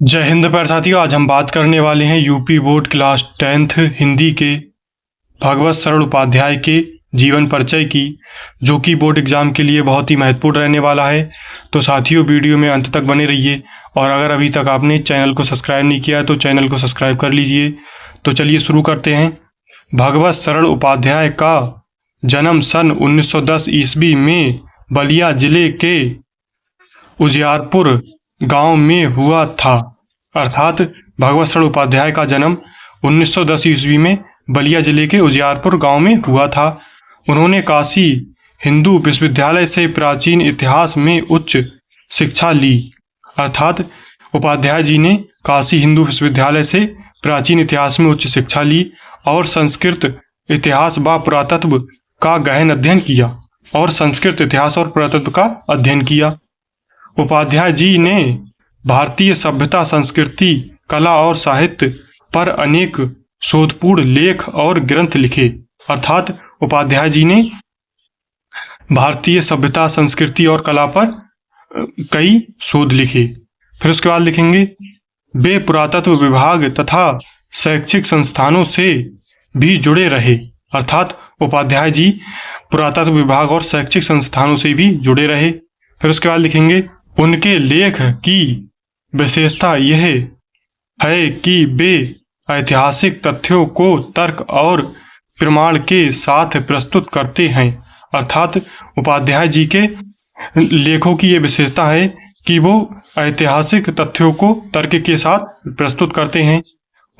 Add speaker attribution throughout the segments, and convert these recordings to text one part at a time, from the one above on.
Speaker 1: जय हिंद प्यारे साथियों। आज हम बात करने वाले हैं UP board class 10th Hindi के भागवत सरल उपाध्याय के जीवन परिचय की, जो कि बोर्ड एग्जाम के लिए बहुत ही महत्वपूर्ण रहने वाला है। तो साथियों, वीडियो में अंत तक बने रहिए और अगर अभी तक आपने चैनल को सब्सक्राइब नहीं किया है तो चैनल को सब्सक्राइब कर लीजिए। तो चलिए शुरू करते हैं। भागवत सरल उपाध्याय का जन्म सन 1910 ईस्वी में बलिया जिले के उजियारपुर गांव में हुआ था। अर्थात भागवत सरल उपाध्याय का जन्म 1910 ईस्वी में बलिया जिले के उजियारपुर गांव में हुआ था। उन्होंने काशी हिंदू विश्वविद्यालय से प्राचीन इतिहास में उच्च शिक्षा ली। अर्थात उपाध्याय जी ने काशी हिंदू विश्वविद्यालय से प्राचीन इतिहास में उच्च शिक्षा ली और संस्कृत इतिहास व पुरातत्व का गहन अध्ययन किया उपाध्याय जी ने भारतीय सभ्यता, संस्कृति, कला और साहित्य पर अनेक शोधपूर्ण लेख और ग्रंथ लिखे। अर्थात उपाध्याय जी ने भारतीय सभ्यता, संस्कृति और कला पर कई शोध लिखे। फिर उसके बाद लिखेंगे, वे पुरातत्व विभाग तथा शैक्षिक संस्थानों से भी जुड़े रहे। अर्थात उपाध्याय जी पुरातत्व विभाग और शैक्षिक संस्थानों से भी जुड़े रहे। फिर उसके बाद लिखेंगे, उनके लेख की विशेषता यह है कि वे ऐतिहासिक तथ्यों को तर्क और प्रमाण के साथ प्रस्तुत करते हैं। अर्थात उपाध्याय जी के लेखों की ये विशेषता है कि वो ऐतिहासिक तथ्यों को तर्क के साथ प्रस्तुत करते हैं।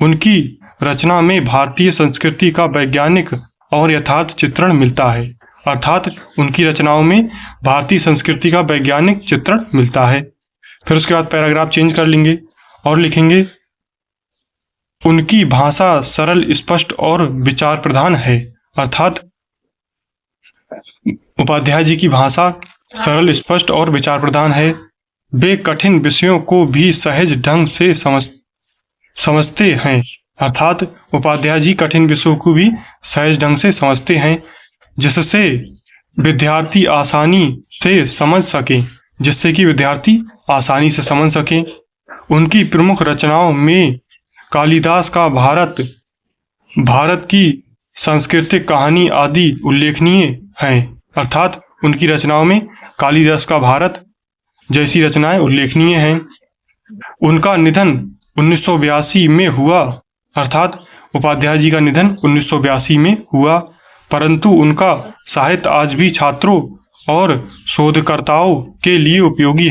Speaker 1: उनकी रचना में भारतीय संस्कृति का वैज्ञानिक और यथार्थ चित्रण मिलता है। अर्थात उनकी रचनाओं में भारतीय संस्कृति का वैज्ञानिक चित्रण मिलता है। फिर उसके बाद पैराग्राफ चेंज कर लेंगे और लिखेंगे, उनकी भाषा सरल, स्पष्ट और विचार प्रधान है। अर्थात उपाध्याय जी की भाषा सरल, स्पष्ट और विचार प्रधान है। वे कठिन विषयों को भी सहज ढंग से समझते हैं। अर्थात उपाध्याय जी कठिन विषयों को भी सहज ढंग से समझते हैं, जिससे विद्यार्थी आसानी से समझ सकें। उनकी प्रमुख रचनाओं में कालिदास का भारत की सांस्कृतिक कहानी आदि उल्लेखनीय हैं। अर्थात उनकी रचनाओं में कालिदास का भारत जैसी रचनाएं उल्लेखनीय हैं। उनका निधन 1982 में हुआ। अर्थात उपाध्याय जी का निधन 1982 में हुआ, परंतु उनका साहित्य आज भी छात्रों और शोधकर्ताओं के लिए उपयोगी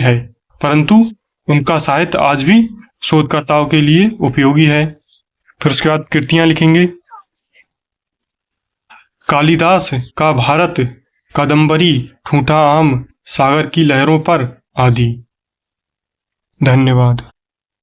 Speaker 1: है। फिर उसके बाद कृतियां लिखेंगे, कालिदास का भारत, कादम्बरी, ठूठा आम, सागर की लहरों पर आदि। धन्यवाद।